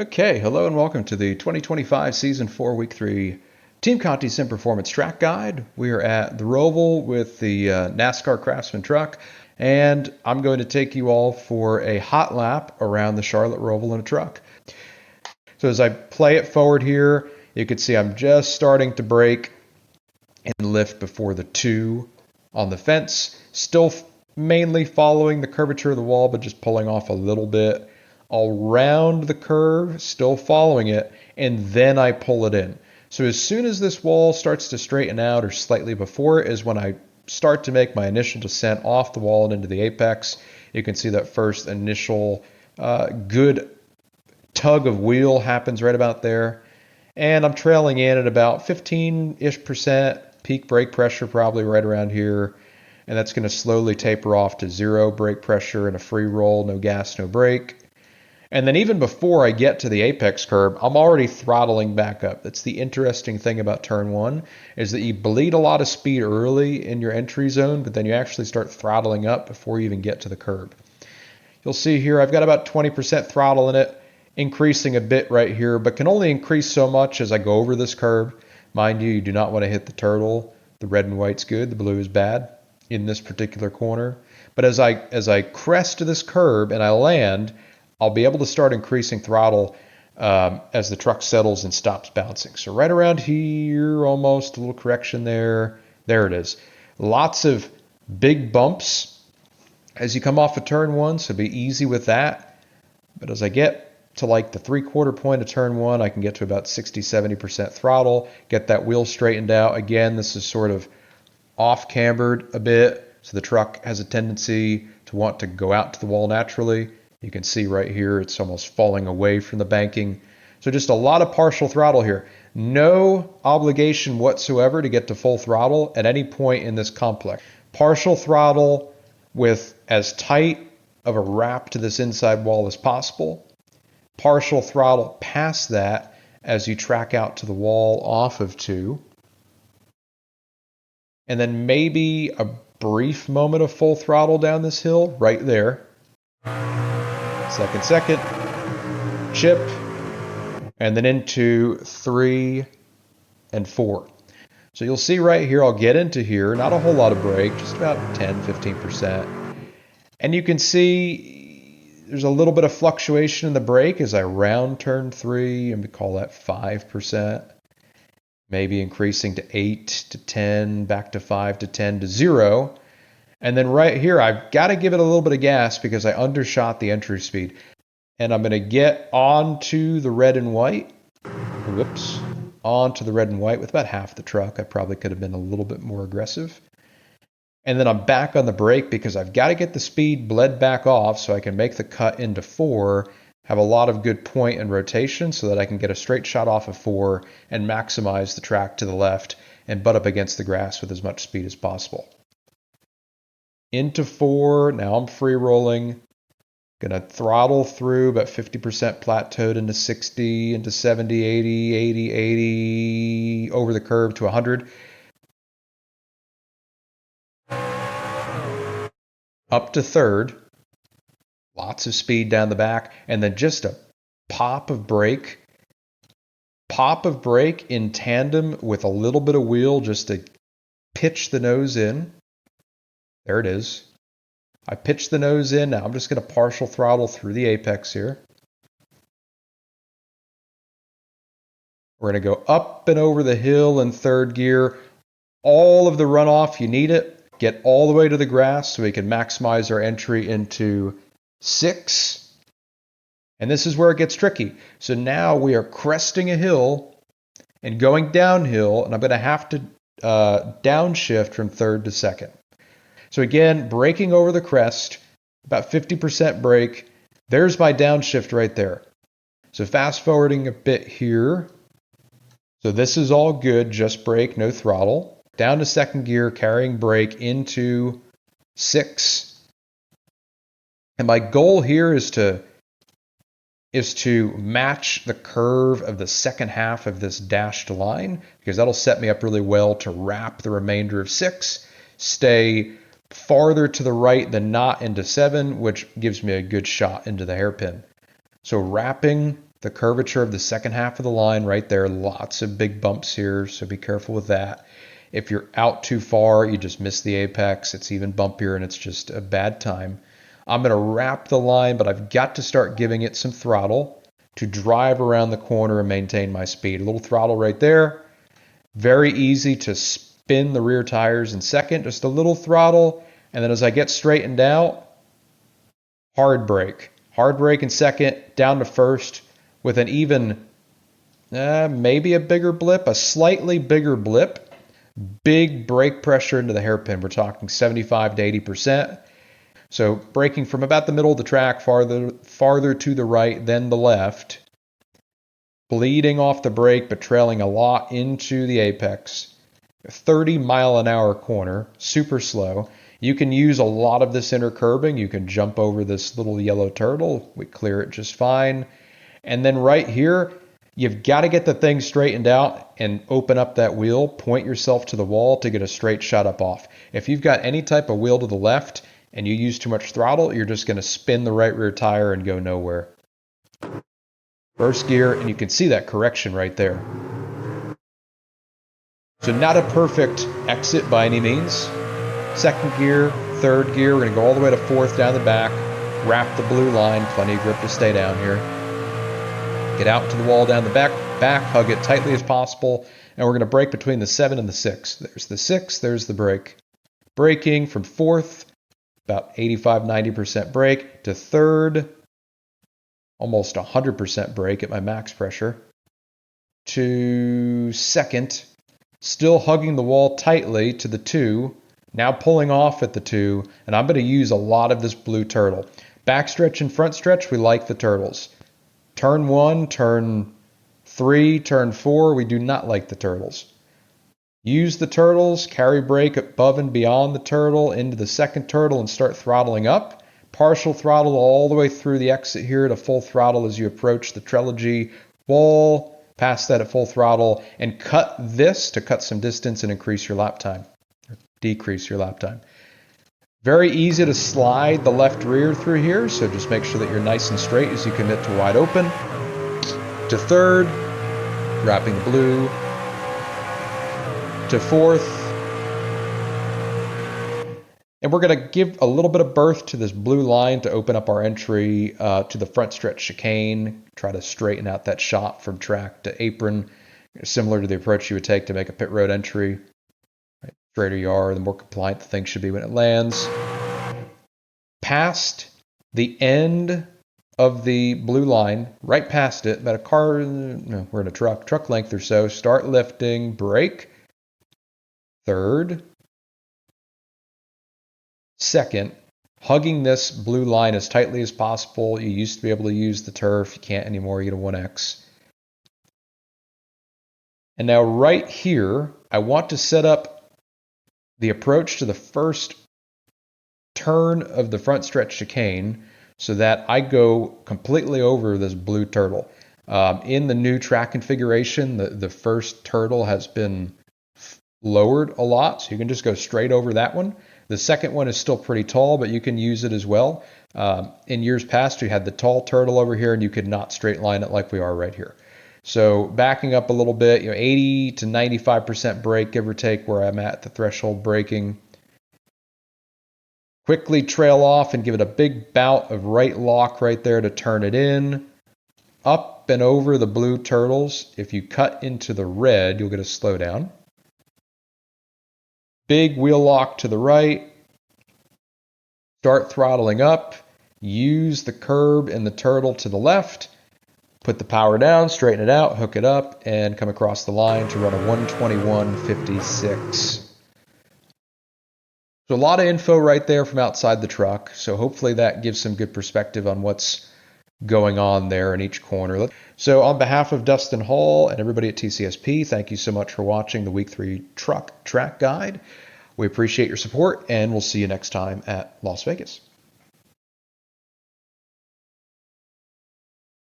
Okay, hello and welcome to the 2025 Season 4 Week 3 Team Conti Sim Performance Track Guide. We are at the Roval with the NASCAR Craftsman truck, and I'm going to take you all for a hot lap around the Charlotte Roval in a truck. So as I play it forward here, you can see I'm just starting to brake and lift before the 2 on the fence, still mainly following the curvature of the wall, but just pulling off a little bit. I'll round the curve, still following it, and then I pull it in. So as soon as this wall starts to straighten out or slightly before it is when I start to make my initial descent off the wall and into the apex. You can see that first initial good tug of wheel happens right about there. And I'm trailing in at about 15-ish%, peak brake pressure probably right around here. And that's going to slowly taper off to 0 brake pressure and a free roll, no gas, no brake. And then even before I get to the apex curb, I'm already throttling back up. That's the interesting thing about turn 1, is that you bleed a lot of speed early in your entry zone, but then you actually start throttling up before you even get to the curb. You'll see here I've got about 20% throttle in it, increasing a bit right here, but can only increase so much as I go over this curb. Mind you, you do not want to hit the turtle. The red and white's good, the blue is bad in this particular corner. But as I crest to this curb and I land, I'll be able to start increasing throttle as the truck settles and stops bouncing. So right around here, almost a little correction there. There it is. Lots of big bumps as you come off of turn 1, so be easy with that. But as I get to like the 3/4 point of turn 1, I can get to about 60-70% throttle, get that wheel straightened out. Again, this is sort of off cambered a bit, so the truck has a tendency to want to go out to the wall naturally. You can see right here it's almost falling away from the banking. So just a lot of partial throttle here. No obligation whatsoever to get to full throttle at any point in this complex. Partial throttle with as tight of a wrap to this inside wall as possible. Partial throttle past that as you track out to the wall off of 2. And then maybe a brief moment of full throttle down this hill right there. Second, chip, and then into 3 and 4. So you'll see right here, I'll get into here, not a whole lot of brake, just about 10-15%. And you can see there's a little bit of fluctuation in the brake as I round turn 3, and we call that 5%. Maybe increasing to 8 to 10, back to 5 to 10 to 0. And then right here, I've got to give it a little bit of gas because I undershot the entry speed. And I'm going to get onto the red and white. Whoops. Onto the red and white with about half the truck. I probably could have been a little bit more aggressive. And then I'm back on the brake because I've got to get the speed bled back off so I can make the cut into 4, have a lot of good point and rotation so that I can get a straight shot off of 4 and maximize the track to the left and butt up against the grass with as much speed as possible. Into 4, now I'm free rolling. Gonna throttle through about 50% plateaued into 60, into 70, 80, 80, 80, over the curve to 100. Up to 3rd. Lots of speed down the back. And then just a pop of brake. Pop of brake in tandem with a little bit of wheel just to pitch the nose in. There it is. I pitched the nose in. Now I'm just going to partial throttle through the apex here. We're going to go up and over the hill in 3rd gear. All of the runoff, you need it. Get all the way to the grass so we can maximize our entry into 6. And this is where it gets tricky. So now we are cresting a hill and going downhill, and I'm going to have to downshift from 3rd to 2nd. So again, braking over the crest, about 50% brake. There's my downshift right there. So fast forwarding a bit here. So this is all good, just brake, no throttle. Down to 2nd gear, carrying brake into 6. And my goal here is to match the curve of the second half of this dashed line, because that'll set me up really well to wrap the remainder of 6, stay farther to the right than not into 7, which gives me a good shot into the hairpin. So wrapping the curvature of the second half of the line right there. Lots of big bumps here, so be careful with that. If you're out too far, you just miss the apex. It's even bumpier and it's just a bad time. I'm going to wrap the line, but I've got to start giving it some throttle to drive around the corner and maintain my speed. A little throttle right there. Very easy to spin the rear tires in second, just a little throttle. And then as I get straightened out, hard brake. Hard brake in second, down to first with an even, maybe a bigger blip, a slightly bigger blip. Big brake pressure into the hairpin. We're talking 75 to 80%. So braking from about the middle of the track, farther to the right than the left. Bleeding off the brake, but trailing a lot into the apex. 30-mile-an-hour corner, super slow. You can use a lot of this inner curbing. You can jump over this little yellow turtle. We clear it just fine. And then right here, you've got to get the thing straightened out and open up that wheel. Point yourself to the wall to get a straight shut up off. If you've got any type of wheel to the left and you use too much throttle, you're just going to spin the right rear tire and go nowhere. First gear, and you can see that correction right there. So not a perfect exit by any means. Second gear, third gear, we're going to go all the way to fourth down the back, wrap the blue line, plenty of grip to stay down here. Get out to the wall down the back, hug it tightly as possible, and we're going to brake between the 7 and the 6. There's the 6, there's the brake. Braking from fourth, about 85-90% brake, to third, almost 100% brake at my max pressure, to second, still hugging the wall tightly to the 2, now pulling off at the 2, and I'm going to use a lot of this blue turtle. Back stretch and front stretch, we like the turtles. Turn 1, turn 3, turn 4, we do not like the turtles. Use the turtles, carry brake above and beyond the turtle into the second turtle and start throttling up. Partial throttle all the way through the exit here to full throttle as you approach the trilogy wall, past that at full throttle, and cut this to cut some distance and increase your lap time, or decrease your lap time. Very easy to slide the left rear through here, so just make sure that you're nice and straight as you commit to wide open. To third, wrapping the blue. To fourth. And we're going to give a little bit of berth to this blue line to open up our entry to the front stretch chicane. Try to straighten out that shot from track to apron, similar to the approach you would take to make a pit road entry. Right? Straighter you are, the more compliant the thing should be when it lands. Past the end of the blue line, right past it, about a car, no, we're in a truck length or so, start lifting, brake. Third. Second, hugging this blue line as tightly as possible. You used to be able to use the turf. You can't anymore. You get a 1X. And now right here, I want to set up the approach to the first turn of the front stretch chicane so that I go completely over this blue turtle. In the new track configuration, the first turtle has been lowered a lot, so you can just go straight over that one. The second one is still pretty tall, but you can use it as well. In years past, you had the tall turtle over here, and you could not straight line it like we are right here. So backing up a little bit, 80 to 95% brake, give or take where I'm at the threshold braking. Quickly trail off and give it a big bout of right lock right there to turn it in. Up and over the blue turtles. If you cut into the red, you'll get a slowdown. Big wheel lock to the right. Start throttling up. Use the curb and the turtle to the left. Put the power down, straighten it out, hook it up, and come across the line to run a 121.56. So a lot of info right there from outside the truck. So hopefully that gives some good perspective on what's going on there in each corner. So on behalf of Dustin Hall and everybody at TCSP, thank you so much for watching the Week 3 Truck Track Guide. We appreciate your support, and we'll see you next time at Las Vegas.